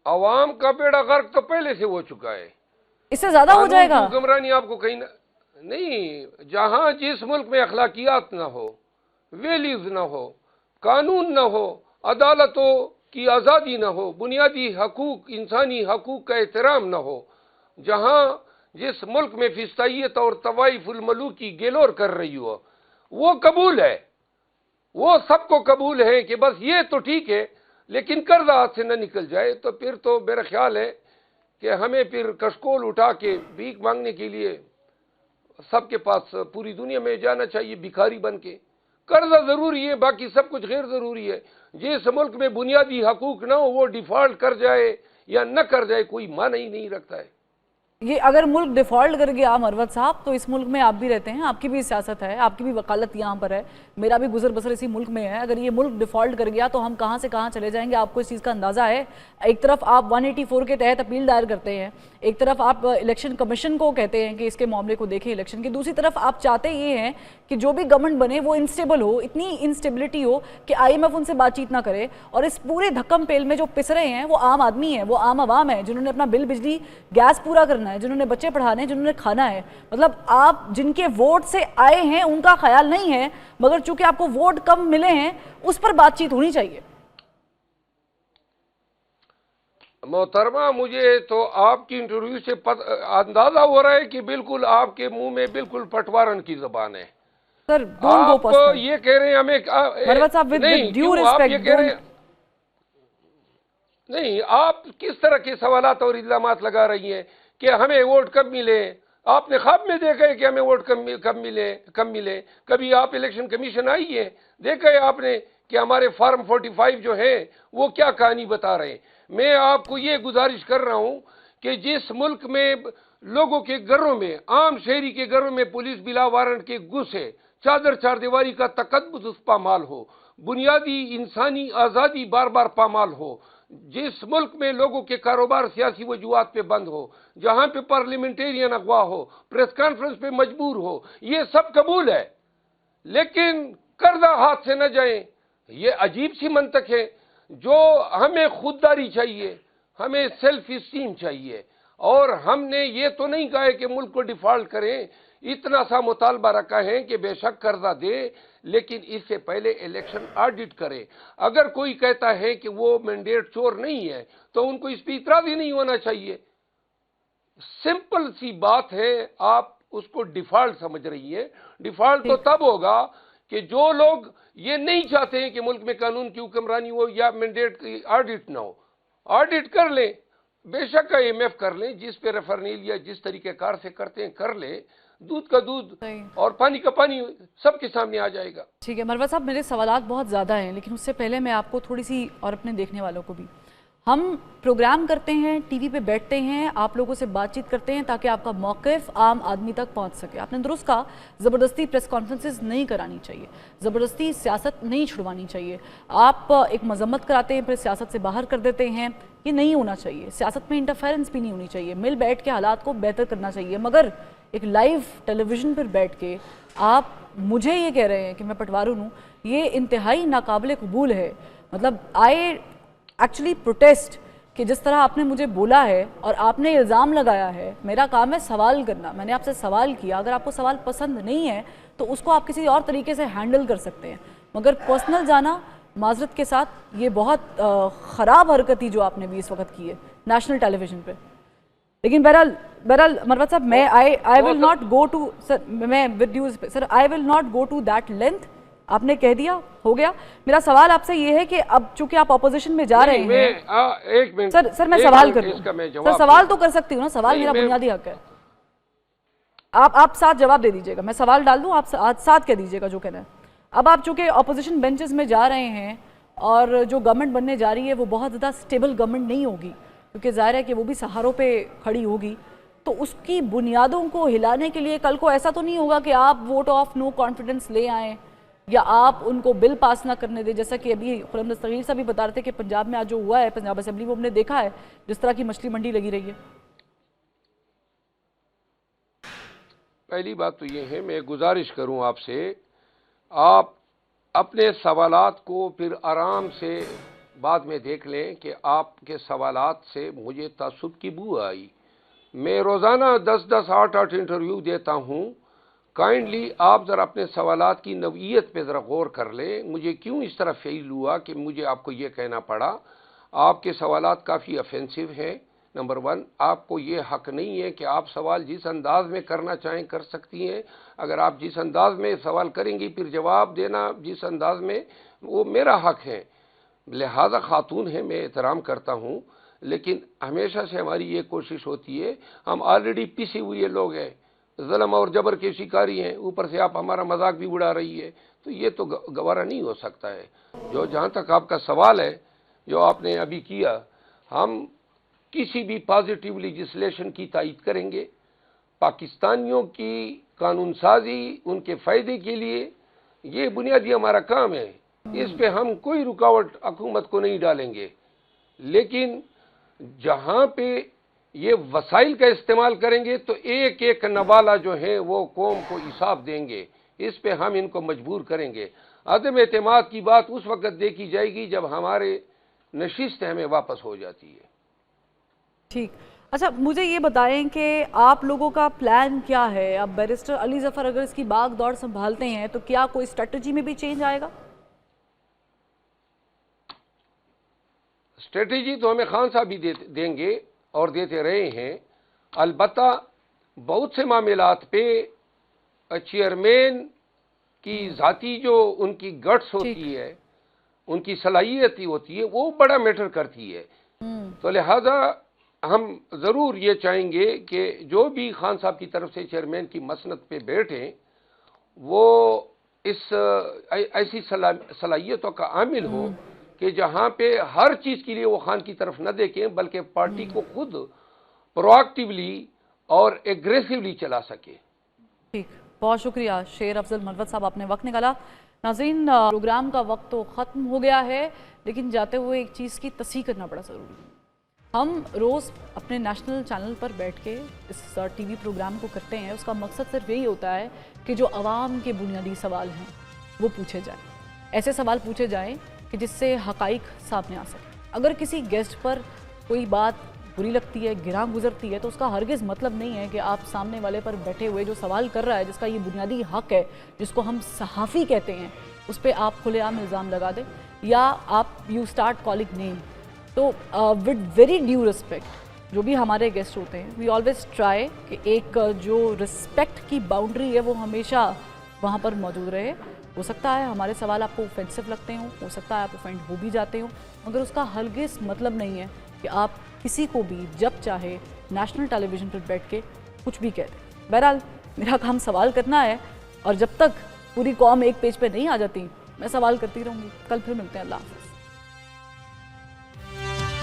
عوام کا بیڑا غرق تو پہلے سے ہو چکا ہے، اس سے زیادہ ہو جائے گا۔ حکمرانی آپ کو کہیں نہیں، جہاں جس ملک میں اخلاقیات نہ ہو، ویلیوز نہ ہو، قانون نہ ہو، عدالتوں کی آزادی نہ ہو، بنیادی حقوق، انسانی حقوق کا احترام نہ ہو، جہاں جس ملک میں فسطائیت اور طوائف الملوکی گیلور کر رہی ہو، وہ قبول ہے، وہ سب کو قبول ہے کہ بس یہ تو ٹھیک ہے، لیکن قرض ہاتھ سے نہ نکل جائے، تو پھر تو میرا خیال ہے کہ ہمیں پھر کشکول اٹھا کے بھیک مانگنے کے لیے سب کے پاس پوری دنیا میں جانا چاہیے بھکاری بن کے۔ قرضہ ضروری ہے، باقی سب کچھ غیر ضروری ہے۔ جس ملک میں بنیادی حقوق نہ ہو وہ ڈیفالٹ کر جائے یا نہ کر جائے کوئی معنی ہی نہیں رکھتا ہے۔ یہ اگر ملک ڈیفالٹ کر گیا مروت صاحب، تو اس ملک میں آپ بھی رہتے ہیں، آپ کی بھی سیاست ہے، آپ کی بھی وکالت یہاں پر ہے، میرا بھی گزر بسر اسی ملک میں ہے۔ اگر یہ ملک ڈیفالٹ کر گیا تو ہم کہاں سے کہاں چلے جائیں گے، آپ کو اس چیز کا اندازہ ہے؟ ایک طرف آپ 184 کے تحت اپیل دائر کرتے ہیں، ایک طرف آپ الیکشن کمیشن کو کہتے ہیں کہ اس کے معاملے کو دیکھیں الیکشن کی، دوسری طرف آپ چاہتے یہ ہیں کہ جو بھی گورنمنٹ بنے وہ انسٹیبل ہو، اتنی انسٹیبلٹی ہو کہ IMF ان سے بات چیت نہ کرے، اور اس پورے دھکم پیل میں جو پس رہے ہیں وہ عام آدمی ہیں، وہ عام عوام ہیں، جنہوں نے اپنا بل بجلی گیس پورا کرنا ہے، جنہوں نے بچے پڑھانے ہیں، جنہوں نے کھانا ہے۔ مطلب آپ جن کے ووٹ سے آئے ہیں ان کا خیال نہیں ہے، مگر چونکہ آپ کو ووٹ کم ملے ہیں اس پر بات چیت ہونی چاہیے۔ محترمہ، مجھے تو آپ کی انٹرویو سے اندازہ ہو رہا ہے کہ بالکل آپ کے منہ میں بالکل پٹوارن کی زبان ہے۔ سر ڈونٹ گو آپ پرسنل۔ یہ کہہ رہے ہیں ہمیں مروت صاحب ود نہیں، ڈیو کیوں آپ یہ ریسپیکٹ کہہ رہے ہیں؟ نہیں، آپ کس طرح کے سوالات اور الزامات لگا رہی ہیں کہ ہمیں ووٹ کب ملے؟ آپ نے خواب میں دیکھا ہے کہ ہمیں ووٹ کم ملے؟ کبھی آپ الیکشن کمیشن آئی ہے، دیکھا ہے آپ نے کہ ہمارے فارم 45 جو ہیں وہ کیا کہانی بتا رہے ہیں؟ میں آپ کو یہ گزارش کر رہا ہوں کہ جس ملک میں لوگوں کے گھروں میں، عام شہری کے گھروں میں پولیس بلا وارنٹ کے گھسے، چادر چار دیواری کا تقدس پامال ہو، بنیادی انسانی آزادی بار بار پامال ہو، جس ملک میں لوگوں کے کاروبار سیاسی وجوہات پہ بند ہو، جہاں پہ پارلیمنٹیرین اغوا ہو، پریس کانفرنس پہ مجبور ہو، یہ سب قبول ہے، لیکن قرضہ ہاتھ سے نہ جائیں۔ یہ عجیب سی منطق ہے۔ جو ہمیں خودداری چاہیے، ہمیں سیلف اسٹیم چاہیے، اور ہم نے یہ تو نہیں کہا ہے کہ ملک کو ڈیفالٹ کریں، اتنا سا مطالبہ رکھا ہے کہ بے شک قرضہ دے، لیکن اس سے پہلے الیکشن آڈٹ کرے۔ اگر کوئی کہتا ہے کہ وہ مینڈیٹ چور نہیں ہے تو ان کو اس پہ اعتراض ہی نہیں ہونا چاہیے۔ سمپل سی بات ہے، آپ اس کو ڈیفالٹ سمجھ رہی ہیں۔ ڈیفالٹ تو تب ہوگا کہ جو لوگ یہ نہیں چاہتے ہیں کہ ملک میں قانون کی حکمرانی ہو یا مینڈیٹ کی آڈٹ نہ ہو، آڈٹ کر لیں، بے شک IMF کر لیں، جس پہ ریفرنیل یا جس طریقہ کار سے کرتے ہیں کر لیں، دودھ کا دودھ اور پانی کا پانی سب کے سامنے آ جائے گا۔ ٹھیک ہے مروت صاحب، میرے سوالات بہت زیادہ ہیں، لیکن اس سے پہلے میں آپ کو تھوڑی سی، اور اپنے دیکھنے والوں کو بھی، ہم پروگرام کرتے ہیں، ٹی وی پہ بیٹھتے ہیں، آپ لوگوں سے بات چیت کرتے ہیں تاکہ آپ کا موقف عام آدمی تک پہنچ سکے۔ آپ نے درست کہا، زبردستی پریس کانفرنسز نہیں کرانی چاہیے، زبردستی سیاست نہیں چھڑوانی چاہیے۔ آپ ایک مذمت کراتے ہیں پھر سیاست سے باہر کر دیتے ہیں، یہ نہیں ہونا چاہیے۔ سیاست میں انٹرفیرنس بھی نہیں ہونی چاہیے، مل بیٹھ کے حالات کو بہتر کرنا چاہیے، مگر ایک لائیو ٹیلی ویژن پر بیٹھ کے آپ مجھے یہ کہہ رہے ہیں کہ میں پٹوارن ہوں، یہ انتہائی ناقابل قبول ہے۔ مطلب ایکچولی پروٹیسٹ کہ جس طرح آپ نے مجھے بولا ہے اور آپ نے الزام لگایا ہے، میرا کام ہے سوال کرنا، میں نے آپ سے سوال کیا، اگر آپ کو سوال پسند نہیں ہے تو اس کو آپ کسی اور طریقے سے ہینڈل کر سکتے ہیں، مگر پرسنل جانا، معذرت کے ساتھ، یہ بہت خراب حرکت تھی جو آپ نے بھی اس وقت کی ہے نیشنل ٹیلی ویژن پہ۔ لیکن بہرحال مروت صاحب، میں I will not go to سر، میں with due sir I will not go to that length۔ آپ نے کہہ دیا، ہو گیا۔ میرا سوال آپ سے یہ ہے کہ اب چونکہ آپ اپوزیشن میں جا رہے ہیں، ایک منٹ سر میں سوال کر لوں، سر سوال تو کر سکتی ہوں نا، سوال میرا بنیادی حق ہے۔ آپ ساتھ جواب دے دیجیے گا، میں سوال ڈال دوں، آپ ساتھ کہہ دیجیے گا جو کہنا ہے۔ اب آپ چونکہ اپوزیشن بینچز میں جا رہے ہیں اور جو گورنمنٹ بننے جا رہی ہے وہ بہت زیادہ سٹیبل گورنمنٹ نہیں ہوگی، کیونکہ ظاہر ہے کہ وہ بھی سہاروں پہ کھڑی ہوگی، تو اس کی بنیادوں کو ہلانے کے لیے کل کو ایسا تو نہیں ہوگا کہ آپ ووٹ آف نو کانفیڈنس لے آئیں یا آپ ان کو بل پاس نہ کرنے دیں، جیسا کہ ابھی خرم دستگیر صاحب بھی بتا رہے تھے کہ پنجاب میں آج جو ہوا ہے پنجاب اسمبلی میں، ہم نے دیکھا ہے جس طرح کی مچھلی منڈی لگی رہی ہے۔ پہلی بات تو یہ ہے، میں گزارش کروں آپ سے، آپ اپنے سوالات کو پھر آرام سے بعد میں دیکھ لیں کہ آپ کے سوالات سے مجھے تعصب کی بو آئی. میں روزانہ 10 8 انٹرویو دیتا ہوں. کائنڈلی آپ ذرا اپنے سوالات کی نوعیت پہ ذرا غور کر لیں. مجھے کیوں اس طرح فیل ہوا کہ مجھے آپ کو یہ کہنا پڑا. آپ کے سوالات کافی افینسو ہیں. نمبر 1، آپ کو یہ حق نہیں ہے کہ آپ سوال جس انداز میں کرنا چاہیں کر سکتی ہیں. اگر آپ جس انداز میں سوال کریں گی پھر جواب دینا جس انداز میں، وہ میرا حق ہے. لہذا خاتون ہے، میں احترام کرتا ہوں، لیکن ہمیشہ سے ہماری یہ کوشش ہوتی ہے، ہم آلریڈی پسی ہوئے لوگ ہیں، ظلم اور جبر کے شکاری ہیں، اوپر سے آپ ہمارا مذاق بھی اڑا رہی ہے، تو یہ تو گوارا نہیں ہو سکتا ہے. جہاں تک آپ کا سوال ہے جو آپ نے ابھی کیا، ہم کسی بھی پازیٹیو لیجسلیشن کی تائید کریں گے. پاکستانیوں کی قانون سازی ان کے فائدے کے لیے یہ بنیادی ہمارا کام ہے. اس پہ ہم کوئی رکاوٹ حکومت کو نہیں ڈالیں گے، لیکن جہاں پہ یہ وسائل کا استعمال کریں گے تو ایک ایک نوالہ جو ہیں وہ قوم کو حساب دیں گے. اس پہ ہم ان کو مجبور کریں گے. عدم اعتماد کی بات اس وقت دیکھی جائے گی جب ہمارے نشست ہمیں واپس ہو جاتی ہے. ٹھیک. اچھا مجھے یہ بتائیں کہ آپ لوگوں کا پلان کیا ہے؟ اب بیرسٹر علی ظفر اگر اس کی باغ دوڑ سنبھالتے ہیں تو کیا کوئی اسٹریٹجی میں بھی چینج آئے گا؟ اسٹریٹجی تو ہمیں خان صاحب بھی دیں گے اور دیتے رہے ہیں. البتہ بہت سے معاملات پہ چیئرمین کی ذاتی جو ان کی گٹس ہوتی ہے، ان کی صلاحیت ہوتی ہے، وہ بڑا میٹر کرتی ہے. تو لہذا ہم ضرور یہ چاہیں گے کہ جو بھی خان صاحب کی طرف سے چیئرمین کی مسند پہ بیٹھیں وہ اس ایسی صلاحیتوں کا عامل ہو کہ جہاں پہ ہر چیز کے لیے وہ خان کی طرف نہ دیکھیں بلکہ پارٹی کو خود پرو ایکٹیولی اور ایگریسولی چلا سکے. ٹھیک، بہت شکریہ شیر افضل مروت صاحب، آپ نے وقت نکالا. ناظرین، پروگرام کا وقت تو ختم ہو گیا ہے، لیکن جاتے ہوئے ایک چیز کی تصحیح کرنا بڑا ضروری ہے. ہم روز اپنے نیشنل چینل پر بیٹھ کے اس ٹی وی پروگرام کو کرتے ہیں. اس کا مقصد صرف یہی ہوتا ہے کہ جو عوام کے بنیادی سوال ہیں وہ پوچھے جائیں. ایسے سوال پوچھے جائیں کہ جس سے حقائق سامنے آ سکیں. اگر کسی گیسٹ پر کوئی بات بری لگتی ہے، گراں گزرتی ہے، تو اس کا ہرگز مطلب نہیں ہے کہ آپ سامنے والے پر بیٹھے ہوئے جو سوال کر رہا ہے، جس کا یہ بنیادی حق ہے، جس کو ہم صحافی کہتے ہیں، اس پہ آپ کھلے عام الزام لگا دیں یا آپ یو اسٹارٹ کالنگ نیم. تو ود ویری ڈیو رسپیکٹ جو بھی ہمارے گیسٹ ہوتے ہیں، وی آلویز ٹرائی کہ ایک جو رسپیکٹ کی باؤنڈری ہے وہ ہمیشہ وہاں پر موجود رہے. ہو سکتا ہے ہمارے سوال آپ کو اوفینسو لگتے ہوں، ہو سکتا ہے آپ اوفینڈ ہو بھی جاتے ہوں، مگر اس کا ہرگز مطلب نہیں ہے کہ آپ کسی کو بھی جب چاہے نیشنل ٹیلی ویژن پر بیٹھ کے کچھ بھی کہہ دیں. بہرحال میرا کام سوال کرنا ہے، اور جب تک پوری قوم ایک پیج پہ نہیں آ جاتی میں سوال کرتی رہوں گی. کل پھر ملتے ہیں. اللہ حافظ.